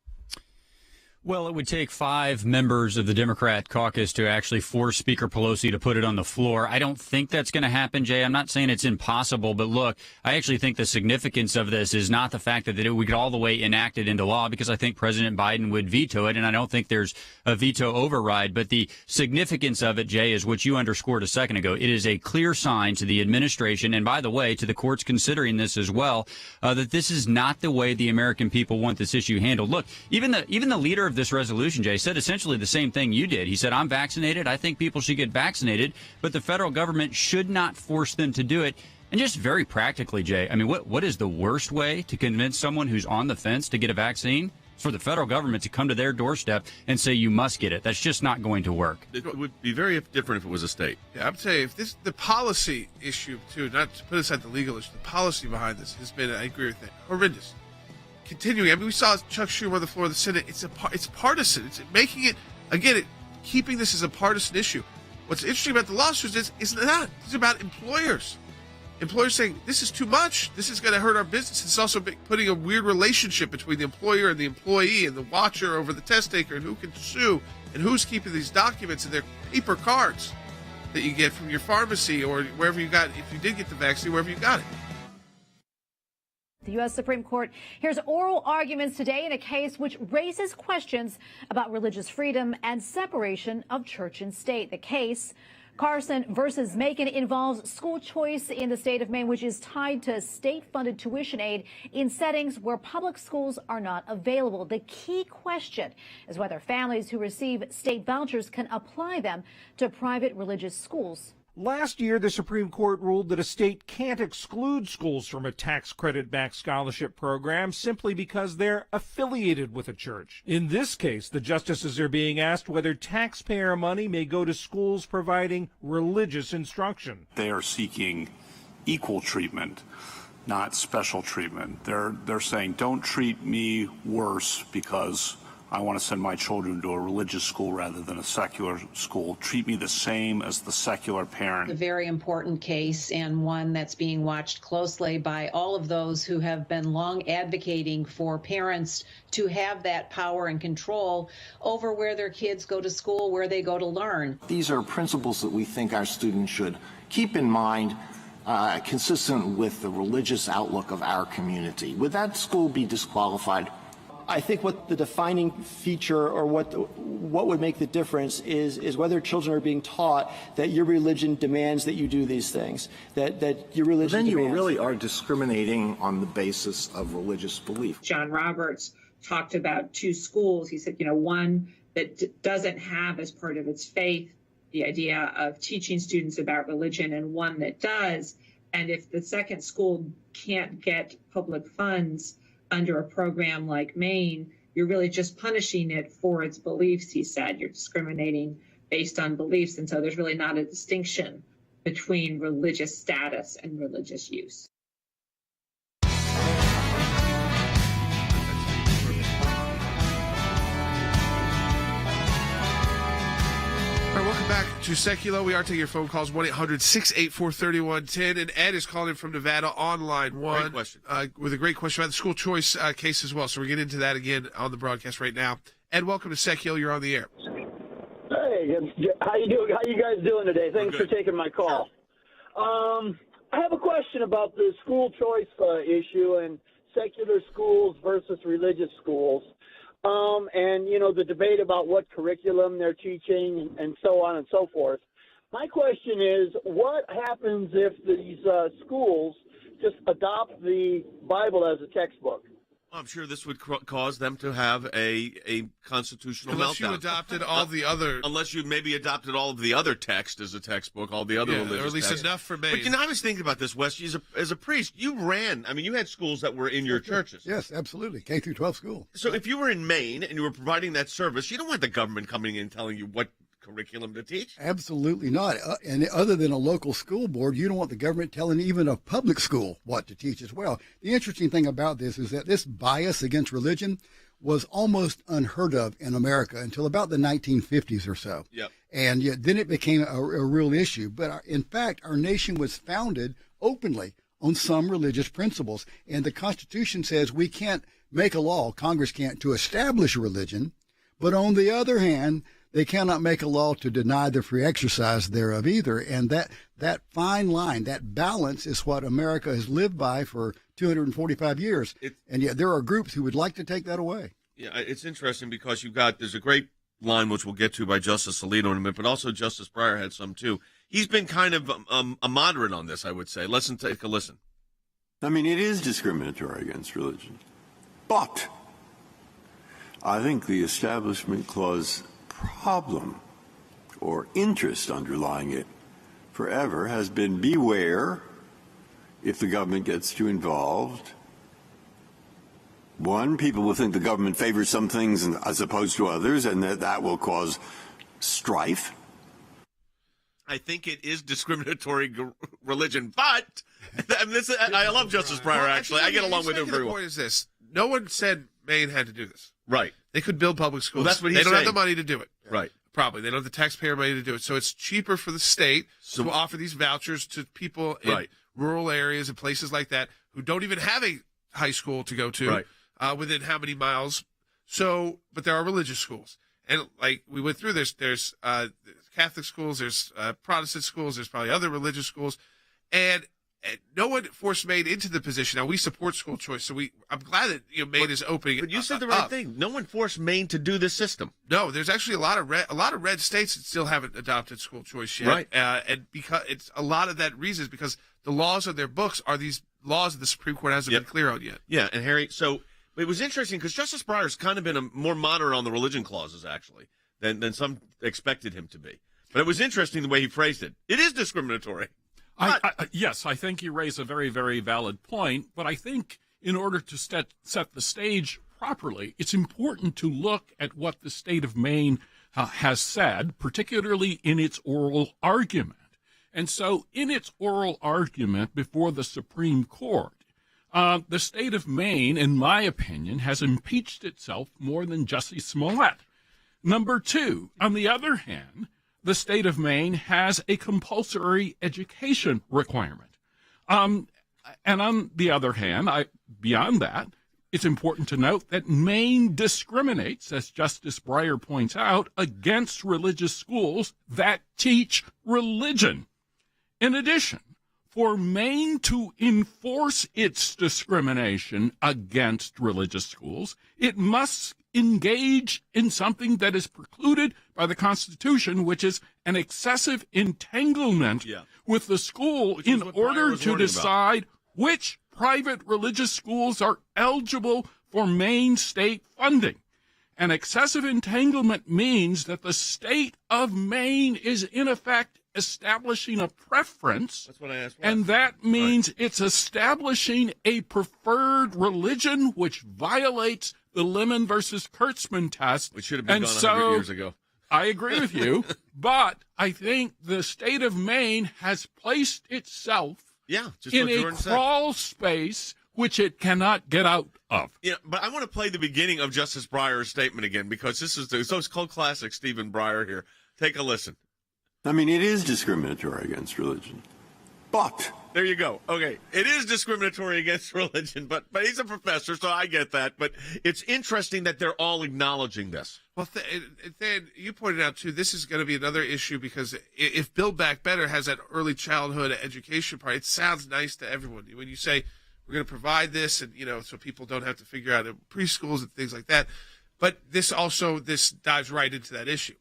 Well, it would take 5 members of the Democrat caucus to actually force Speaker Pelosi to put it on the floor. I don't think that's going to happen, Jay. I'm not saying it's impossible, but look, I actually think the significance of this is not the fact that it would get all the way enacted into law, because I think President Biden would veto it, and I don't think there's a veto override. But the significance of it, Jay, is what you underscored a second ago. It is a clear sign to the administration, and by the way, to the courts considering this as well, that this is not the way the American people want this issue handled. Look, even the leader of this resolution, Jay, said essentially the same thing you did. He said, I'm vaccinated. I think people should get vaccinated, but the federal government should not force them to do it. And just very practically, Jay, I mean, what is the worst way to convince someone who's on the fence to get a vaccine? for the federal government to come to their doorstep and say you must get it. That's just not going to work. It would be very different if it was a state. Yeah, I'm telling you, if this the policy issue too, not to put aside the legal issue, the policy behind this has been, I agree with that, horrendous. Continuing, I mean, we saw Chuck Schumer on the floor of the Senate. It's partisan. It's making it again, keeping this as a partisan issue. What's interesting about the lawsuits is not. It's about employers. Employers saying, this is too much. This is going to hurt our business. It's also putting a weird relationship between the employer and the employee and the watcher over the test taker and who can sue and who's keeping these documents and their paper cards that you get from your pharmacy or wherever you got, if you did get the vaccine, wherever you got it. The U.S. Supreme Court hears oral arguments today in a case which raises questions about religious freedom and separation of church and state. The case, Carson versus Macon, involves school choice in the state of Maine, which is tied to state-funded tuition aid in settings where public schools are not available. The key question is whether families who receive state vouchers can apply them to private religious schools. Last year, the Supreme Court ruled that a state can't exclude schools from a tax credit-backed scholarship program simply because they're affiliated with a church. In this case, the justices are being asked whether taxpayer money may go to schools providing religious instruction. They are seeking equal treatment, not special treatment. They're saying, don't treat me worse because I want to send my children to a religious school rather than a secular school. Treat me the same as the secular parent. A very important case, and one that's being watched closely by all of those who have been long advocating for parents to have that power and control over where their kids go to school, where they go to learn. These are principles that we think our students should keep in mind, consistent with the religious outlook of our community. Would that school be disqualified? I think what the defining feature or what would make the difference is whether children are being taught that your religion demands that you do these things, that your religion Then you demands. really are discriminating on the basis of religious belief. John Roberts talked about two schools. He said, one that doesn't have as part of its faith the idea of teaching students about religion, and one that does. And if the second school can't get public funds under a program like Maine, you're really just punishing it for its beliefs, he said. You're discriminating based on beliefs, and so there's really not a distinction between religious status and religious use. All right, welcome back to Sekulow. We are taking your phone calls, 1-800-684-3110. And Ed is calling from Nevada on line one. Great question. With a great question about the school choice case as well. So we're getting into that again on the broadcast right now. Ed, welcome to Sekulow. You're on the air. Hey, how you doing? How you guys doing today? Thanks for taking my call. I have a question about the school choice issue and secular schools versus religious schools. And, the debate about what curriculum they're teaching and so on and so forth. My question is, what happens if these schools just adopt the Bible as a textbook? I'm sure this would cause them to have a constitutional Unless meltdown. you adopted all the other... Unless you maybe adopted all of the other text as a textbook, all the other religious or at least texts. enough for Maine. But, I was thinking about this, Wes. As a priest, you had schools that were in your churches. Yes, absolutely. K through 12 school. So if you were in Maine and you were providing that service, you don't want the government coming in and telling you what curriculum to teach? Absolutely not. And other than a local school board, you don't want the government telling even a public school what to teach as well. The interesting thing about this is that this bias against religion was almost unheard of in America until about the 1950s or so. Yep. And then it became a real issue. But in fact, our nation was founded openly on some religious principles. And the Constitution says we can't make a law, Congress can't, to establish a religion. But on the other hand, they cannot make a law to deny the free exercise thereof either. And that fine line, that balance is what America has lived by for 245 years. And yet there are groups who would like to take that away. Yeah, it's interesting because there's a great line which we'll get to by Justice Alito in a minute, but also Justice Breyer had some too. He's been kind of a moderate on this, I would say. Let's take a listen. I mean, it is discriminatory against religion. But I think the Establishment Clause problem or interest underlying it forever has been beware if the government gets too involved, One, people will think the government favors some things as opposed to others, and that will cause strife. I think it is discriminatory religion, but I love Justice Breyer, actually. I get along with him very well. The point is this. No one said Maine had to do this. Right. They could build public schools. Well, that's what he's They don't saying. have the money to do it. Right. Probably. They don't have the taxpayer money to do it. So it's cheaper for the state to offer these vouchers to people in rural areas and places like that who don't even have a high school to go to within how many miles. So, but there are religious schools. And like we went through this, there's Catholic schools, there's Protestant schools, there's probably other religious schools. And no one forced Maine into the position. Now we support school choice, so I'm glad that Maine is opening. But you said the right thing. No one forced Maine to do this system. No, there's actually a lot of red states that still haven't adopted school choice yet. Right. And because it's a lot of that reason is because the laws on their books are these laws that the Supreme Court hasn't been clear on yet. Yeah, and Harry, so it was interesting because Justice Breyer's kind of been more moderate on the religion clauses actually than some expected him to be. But it was interesting the way he phrased it. It is discriminatory. Yes, I think you raise a very, very valid point, but I think in order to set the stage properly, it's important to look at what the state of Maine has said, particularly in its oral argument. And so in its oral argument before the Supreme Court, the state of Maine, in my opinion, has impeached itself more than Jussie Smollett. Number two, on the other hand, the state of Maine has a compulsory education requirement. And on the other hand, beyond that, it's important to note that Maine discriminates, as Justice Breyer points out, against religious schools that teach religion. In addition, for Maine to enforce its discrimination against religious schools, it must engage in something that is precluded by the Constitution, which is an excessive entanglement with the school in order to decide which private religious schools are eligible for Maine state funding. An excessive entanglement means that the state of Maine is, in effect, establishing a preference. That's what I asked. And that means it's establishing a preferred religion which violates the Lemon versus Kurtzman test. Which should have been gone 100 years ago. I agree with you, but I think the state of Maine has placed itself in a crawl space which it cannot get out of. Yeah, but I want to play the beginning of Justice Breyer's statement again because this is it's called classic Stephen Breyer here. Take a listen. I mean, it is discriminatory against religion. But there you go. Okay, it is discriminatory against religion, but he's a professor, so I get that. But it's interesting that they're all acknowledging this. Well, then you pointed out, too, this is going to be another issue because if Build Back Better has that early childhood education part, it sounds nice to everyone. When you say we're going to provide this and, so people don't have to figure out preschools and things like that. But this dives right into that issue.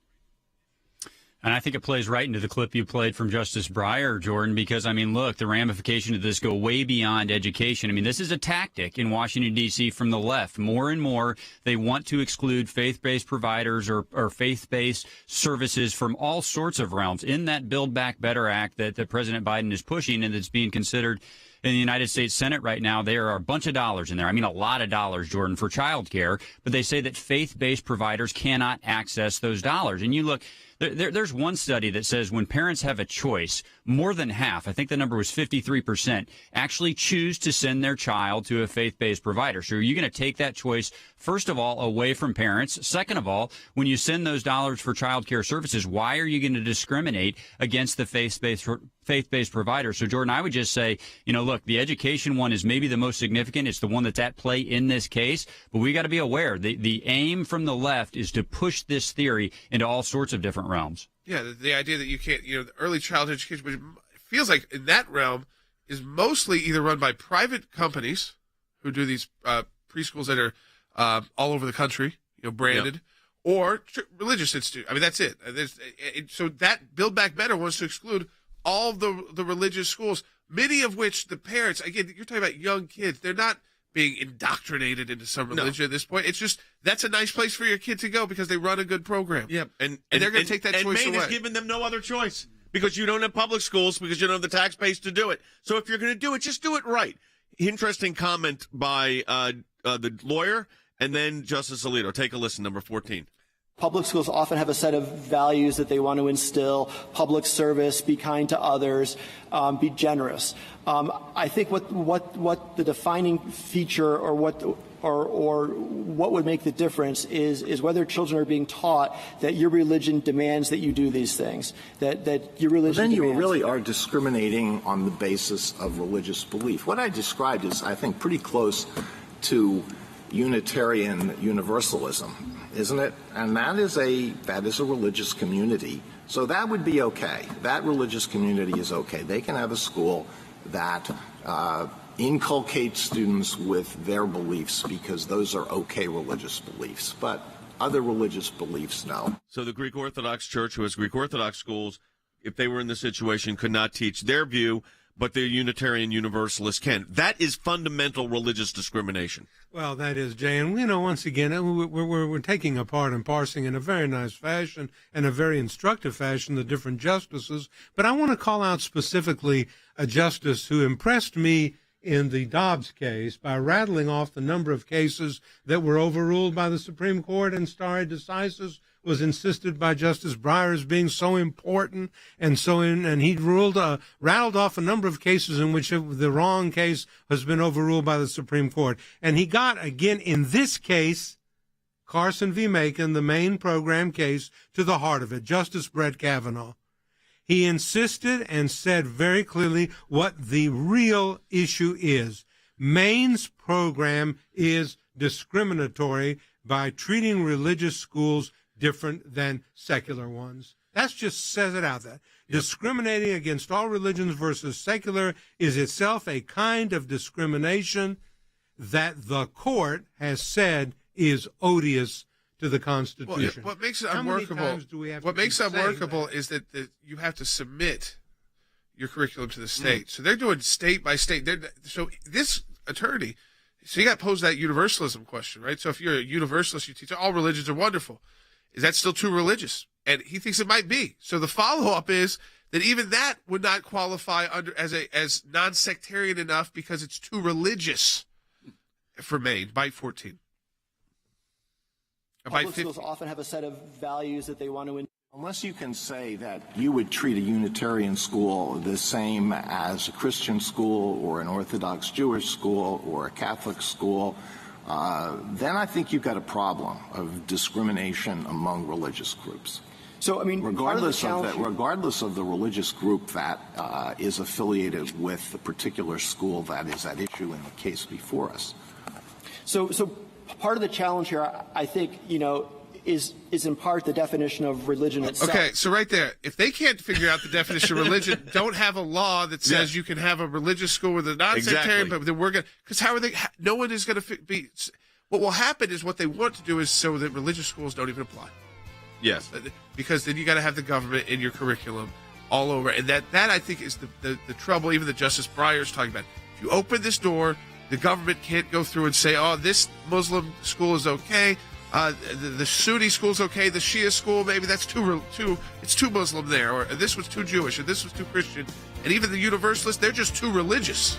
And I think it plays right into the clip you played from Justice Breyer, Jordan, because, look, the ramifications of this go way beyond education. This is a tactic in Washington, D.C. from the left. More and more, they want to exclude faith-based providers or faith-based services from all sorts of realms. In that Build Back Better Act that President Biden is pushing and that's being considered in the United States Senate right now, there are a bunch of dollars in there. A lot of dollars, Jordan, for child care. But they say that faith-based providers cannot access those dollars. And you look, there's one study that says when parents have a choice, more than half, I think the number was 53%, actually choose to send their child to a faith-based provider. So are you going to take that choice, first of all, away from parents? Second of all, when you send those dollars for child care services, why are you going to discriminate against the faith-based provider? So, Jordan, I would just say, look, the education one is maybe the most significant. It's the one that's at play in this case. But we got to be aware. The aim from the left is to push this theory into all sorts of different realms. Yeah, the idea that you can't, the early childhood education, which feels like in that realm is mostly either run by private companies who do these preschools that are all over the country, branded, or religious institute. That's it. So that Build Back Better wants to exclude all the religious schools, many of which the parents, again, you're talking about young kids, they're not being indoctrinated into some religion at this point. It's just, that's a nice place for your kid to go because they run a good program. Yeah, and they're going to take that choice away. And Maine has given them no other choice because you don't have public schools, because you don't have the tax base to do it. So if you're going to do it, just do it right. Interesting comment by the lawyer and then Justice Alito. Take a listen, number 14. Public schools often have a set of values that they want to instill: public service, be kind to others, be generous. I think what the defining feature or what would make the difference is whether children are being taught that your religion demands that you do these things, that your religion Then you demands. really are discriminating on the basis of religious belief. What I described is, I think, pretty close to Unitarian Universalism, isn't it? And that is a religious community. So that would be okay. That religious community is okay. They can have a school that inculcates students with their beliefs because those are okay religious beliefs. But other religious beliefs, no. So the Greek Orthodox Church, who has Greek Orthodox schools, if they were in this situation, could not teach their view, but the Unitarian Universalists can. That is fundamental religious discrimination. Well, that is, Jay. And, once again, we're taking apart and parsing in a very nice fashion and a very instructive fashion the different justices. But I want to call out specifically a justice who impressed me in the Dobbs case by rattling off the number of cases that were overruled by the Supreme Court and stare decisis was insisted by Justice Breyer as being so important, and he rattled off a number of cases in which the wrong case has been overruled by the Supreme Court. And he got, again, in this case, Carson v. Macon, the main program case, to the heart of it, Justice Brett Kavanaugh. He insisted and said very clearly what the real issue is. Maine's program is discriminatory by treating religious schools different than secular ones. That just says it out there. Yep. Discriminating against all religions versus secular is itself a kind of discrimination that the court has said is odious to the Constitution. What makes it unworkable? What makes it unworkable is that you have to submit your curriculum to the state. So they're doing state by state. So this attorney, he got posed that universalism question, right? So if you're a universalist, you teach all religions are wonderful. Is that still too religious? And he thinks it might be. So the follow-up is that even that would not qualify as non-sectarian enough because it's too religious for Maine by 14. Public schools often have a set of values that they want to. Unless you can say that you would treat a Unitarian school the same as a Christian school or an Orthodox Jewish school or a Catholic school, then I think you've got a problem of discrimination among religious groups. So, I mean, regardless of the religious group that is affiliated with the particular school that is at issue in the case before us. So part of the challenge here, I think, is in part the definition of religion itself. Okay, so right there, if they can't figure out the definition of religion, don't have a law that says you can have a religious school with a non-sectarian, but then we're going to, because how are they, no one is going to be, what will happen is what they want to do is so that religious schools don't even apply. Yes. Because then you got to have the government in your curriculum all over. And that I think is the trouble, even the Justice Breyer is talking about. If you open this door, the government can't go through and say, oh, this Muslim school is okay. The Sunni school's okay. The Shia school, maybe that's it's too Muslim there, or this was too Jewish, or this was too Christian. And even the Universalists, they're just too religious.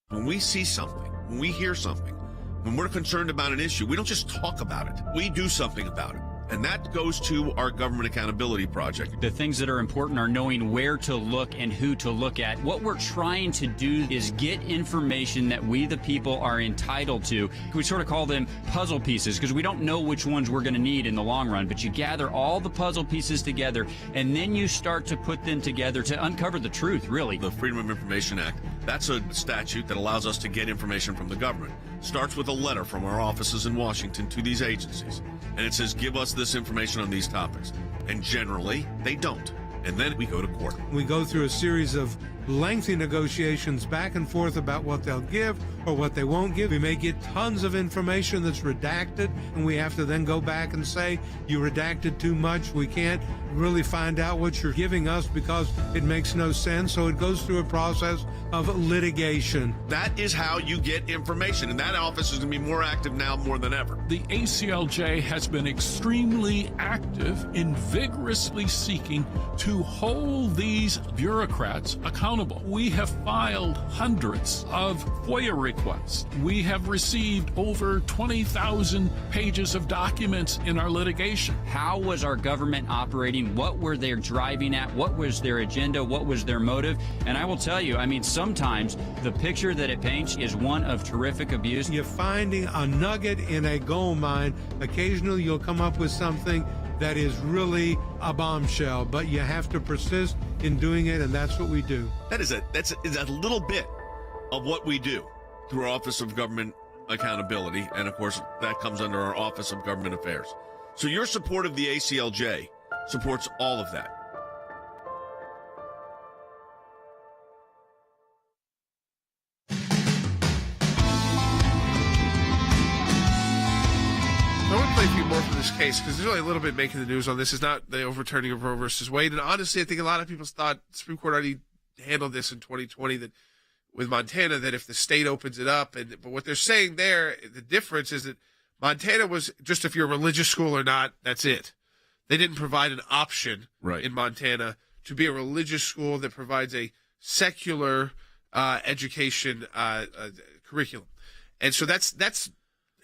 When we see something, when we hear something, when we're concerned about an issue, we don't just talk about it. We do something about it. And that goes to our Government Accountability Project. The things that are important are knowing where to look and who to look at. What we're trying to do is get information that we, the people, are entitled to. We sort of call them puzzle pieces because we don't know which ones we're going to need in the long run. But you gather all the puzzle pieces together, and then you start to put them together to uncover the truth, really. The Freedom of Information Act, that's a statute that allows us to get information from the government. Starts with a letter from our offices in Washington to these agencies. And it says, give us this information on these topics. And generally, they don't. And then we go to court. We go through a series of lengthy negotiations back and forth about what they'll give or what they won't give. We may get tons of information that's redacted, and we have to then go back and say, you redacted too much, we can't really find out what you're giving us because it makes no sense. So it goes through a process of litigation. That is how you get information, and that office is going to be more active now more than ever. The ACLJ has been extremely active in vigorously seeking to hold these bureaucrats accountable. We have filed hundreds of FOIA requests. We have received over 20,000 pages of documents in our litigation. How was our government operating? What were they driving at? What was their agenda? What was their motive? And I will tell you, I mean, sometimes the picture that it paints is one of terrific abuse. You're finding a nugget in a gold mine. Occasionally you'll come up with something that is really a bombshell, but you have to persist in doing it, and that's what we do. That's a little bit of what we do through our Office of Government Accountability, and of course that comes under our Office of Government Affairs. So your support of the ACLJ supports all of that. I want to play a few more from this case because there's only a little bit making the news on this. It's not the overturning of Roe versus Wade. And honestly, I think a lot of people thought the Supreme Court already handled this in 2020 that with Montana, that if the state opens it up. But what they're saying there, the difference is that Montana was just if you're a religious school or not, that's it. They didn't provide an option in Montana to be a religious school that provides a secular education curriculum. And so that's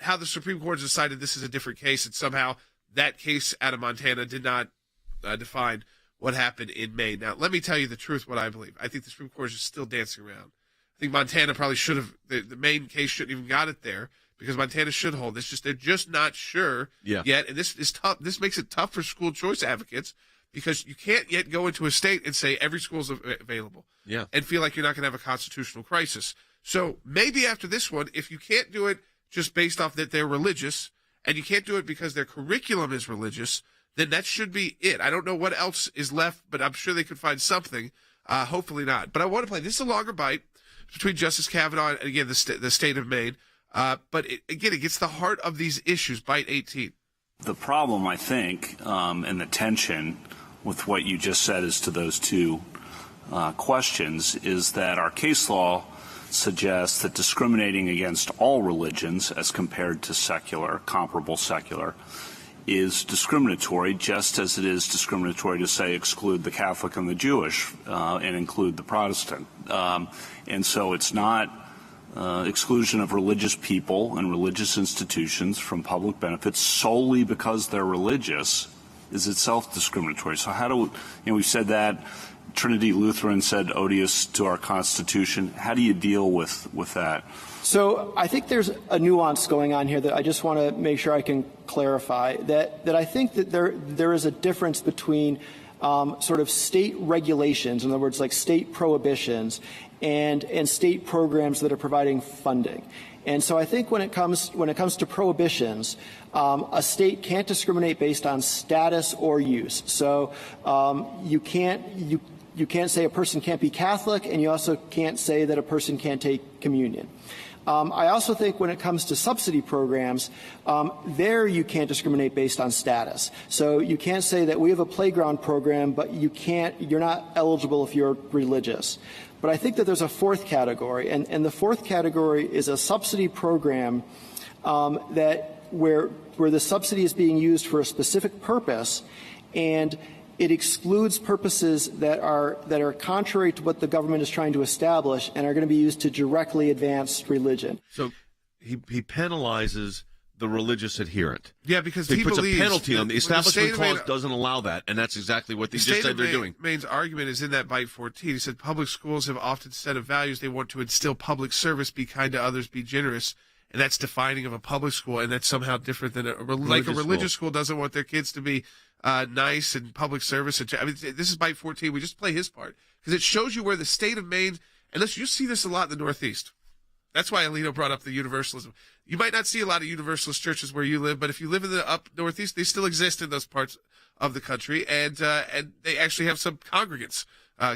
how the Supreme Court decided this is a different case, and somehow that case out of Montana did not define what happened in Maine. Now, let me tell you the truth, what I believe. I think the Supreme Court is still dancing around. I think Montana probably should have, the Maine case shouldn't even got it there because Montana should hold. It's just they're just not sure yet, and this is tough. This makes it tough for school choice advocates because you can't yet go into a state and say every school's available and feel like you're not going to have a constitutional crisis. So maybe after this one, if you can't do it just based off that they're religious, and you can't do it because their curriculum is religious, then that should be it. I don't know what else is left, but I'm sure they could find something. Hopefully not. But I want to play. This is a longer bite between Justice Kavanaugh and, again, the state of Maine. But, it gets the heart of these issues. Bite 18. The problem, I think, and the tension with what you just said as to those two questions is that our case law suggests that discriminating against all religions as compared to secular, comparable secular, is discriminatory just as it is discriminatory to, say, exclude the Catholic and the Jewish and include the Protestant. And so it's not exclusion of religious people and religious institutions from public benefits solely because they're religious is itself discriminatory. So how do we, we've said that. Trinity Lutheran said odious to our Constitution. How do you deal with that? So I think there's a nuance going on here that I just want to make sure I can clarify. That I think that there is a difference between sort of state regulations, in other words, like state prohibitions, and state programs that are providing funding. And so I think when it comes to prohibitions, a state can't discriminate based on status or use. So you can't say a person can't be Catholic, and you also can't say that a person can't take communion. I also think when it comes to subsidy programs, there you can't discriminate based on status. So you can't say that we have a playground program, but you're not eligible if you're religious. But I think that there's a fourth category, and the fourth category is a subsidy program where the subsidy is being used for a specific purpose, and it excludes purposes that are contrary to what the government is trying to establish and are going to be used to directly advance religion. So he penalizes the religious adherent. Yeah, because he puts a believes penalty on the Establishment Clause Maine doesn't allow that, and that's exactly what they just said they're doing. Maine's argument is in that bite 14. He said public schools have often set of values they want to instill public service, be kind to others, be generous, and that's defining of a public school, and that's somehow different than a religious school doesn't want their kids to be nice and public service. I mean, this is bite 14. We just play his part because it shows you where the state of Maine, and you see this a lot in the Northeast. That's why Alito brought up the universalism. You might not see a lot of universalist churches where you live, but if you live in the up Northeast, they still exist in those parts of the country, and they actually have some congregants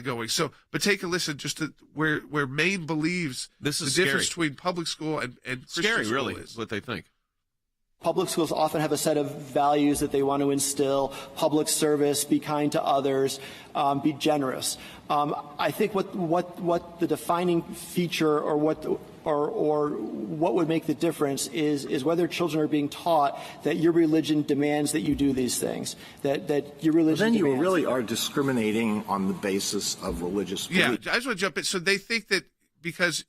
going. So, but take a listen just to where Maine believes this is the difference between public school and Christian scary, school really, is what they think. Public schools often have a set of values that they want to instill: public service, be kind to others, be generous. I think what the defining feature or what would make the difference is whether children are being taught that your religion demands that you do these things, that your religion. Then you demands. really are discriminating on the basis of religious belief. Yeah, I just want to jump in. So they think that because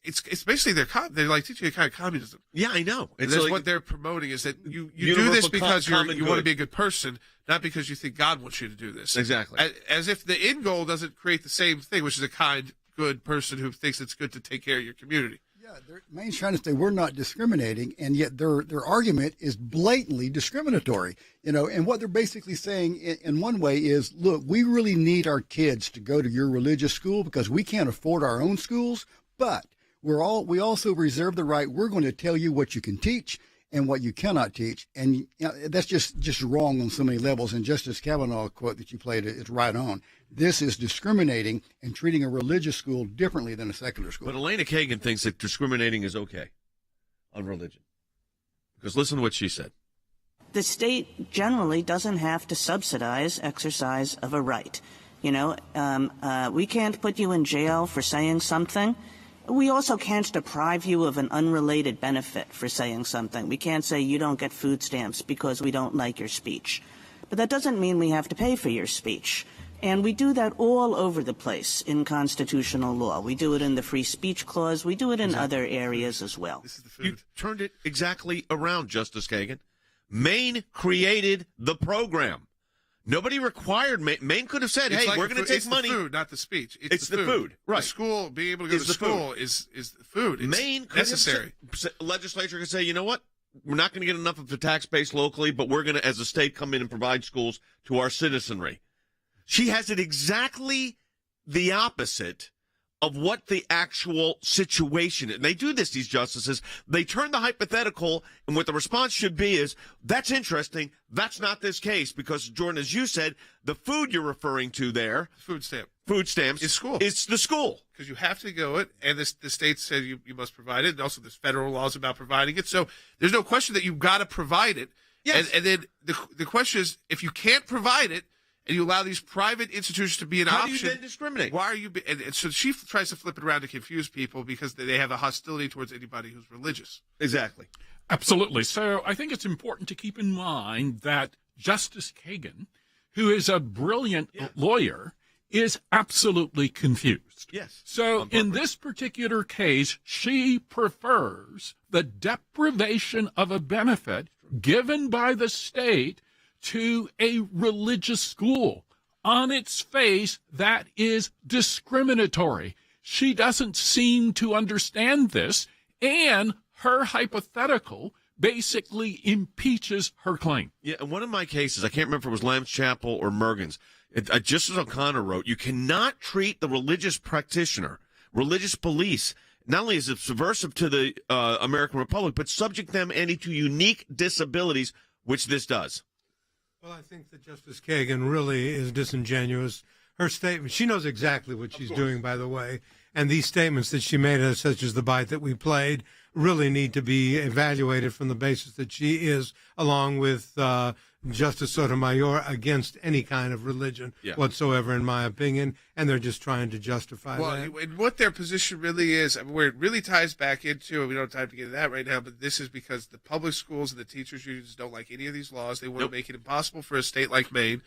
it's basically they're like teaching a kind of communism. Yeah, I know. It's like, what they're promoting is that you do this because you want to be a good person, not because you think God wants you to do this. Exactly. As if the end goal doesn't create the same thing, which is a kind, good person who thinks it's good to take care of your community. Yeah, Maine's trying to say we're not discriminating, and yet their argument is blatantly discriminatory. And what they're basically saying in one way is, look, we really need our kids to go to your religious school because we can't afford our own schools, but we also reserve the right. We're going to tell you what you can teach and what you cannot teach, and that's just wrong on so many levels. And Justice Kavanaugh quote that you played is right on. This is discriminating and treating a religious school differently than a secular school. But Elena Kagan thinks that discriminating is okay on religion. Because listen to what she said. The state generally doesn't have to subsidize exercise of a right. We can't put you in jail for saying something. We also can't deprive you of an unrelated benefit for saying something. We can't say you don't get food stamps because we don't like your speech. But that doesn't mean we have to pay for your speech. And we do that all over the place in constitutional law. We do it in the free speech clause. We do it in other areas as well. This is the food. You turned it exactly around, Justice Kagan. Maine created the program. Nobody required Maine. Maine could have said, "Hey, we're going to take money." It's the food, not the speech. It's the food. Right. The school, being able to go to school is the food. It's Maine could necessary. Legislature could say, you know what? We're not going to get enough of the tax base locally, but we're going to, as a state, come in and provide schools to our citizenry. She has it exactly the opposite of what the actual situation is. And they do this, these justices. They turn the hypothetical, and what the response should be is, that's interesting. That's not this case, because, Jordan, as you said, the food you're referring to there, food stamps, is school. It's the school. Because you have to go it, and the state said you must provide it, and also there's federal laws about providing it. So there's no question that you've got to provide it. Yes. And then the question is, if you can't provide it, and you allow these private institutions to be an option. How do you then discriminate? Why are you? And so she tries to flip it around to confuse people because they have a hostility towards anybody who's religious. Exactly. Absolutely. So I think it's important to keep in mind that Justice Kagan, who is a brilliant lawyer, is absolutely confused. Yes. So in this particular case, she prefers the deprivation of a benefit given by the state to a religious school. On its face, that is discriminatory. She doesn't seem to understand this, and her hypothetical basically impeaches her claim. Yeah, in one of my cases, I can't remember if it was Lamb's Chapel or Mergen's, Justice O'Connor wrote, you cannot treat the religious practitioner, religious police, not only is it subversive to the American Republic, but subject them to unique disabilities, which this does. Well, I think that Justice Kagan really is disingenuous. Her statement, she knows exactly what she's doing, by the way, and these statements that she made, such as the bite that we played, really need to be evaluated from the basis that she is, along with Justice Sotomayor, against any kind of religion whatsoever, in my opinion, and they're just trying to justify that. And what their position really is, where it really ties back into, and we don't have time to get into that right now, but this is because the public schools and the teachers' unions don't like any of these laws. They want to make it impossible for a state like Maine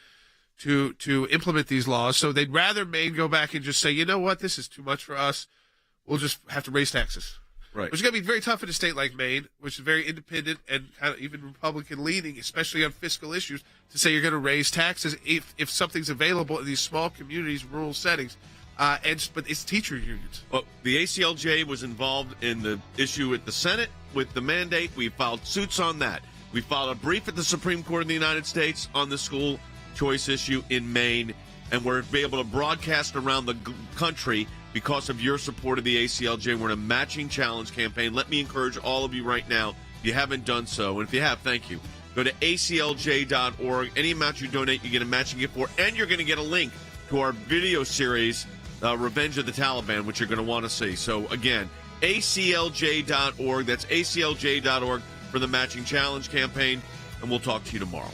to implement these laws. So they'd rather Maine go back and just say, you know what, this is too much for us. We'll just have to raise taxes. Right. Which is going to be very tough in a state like Maine, which is very independent and kind of even Republican-leaning, especially on fiscal issues, to say you're going to raise taxes if something's available in these small communities, rural settings. But it's teacher unions. Well, the ACLJ was involved in the issue at the Senate with the mandate. We filed suits on that. We filed a brief at the Supreme Court of the United States on the school choice issue in Maine, and we're able to broadcast around the country because of your support of the ACLJ. We're in a matching challenge campaign. Let me encourage all of you right now, if you haven't done so, and if you have, thank you. Go to aclj.org. Any amount you donate, you get a matching gift for, and you're going to get a link to our video series, Revenge of the Taliban, which you're going to want to see. So, again, aclj.org. That's aclj.org. for the Matching Challenge campaign, and we'll talk to you tomorrow.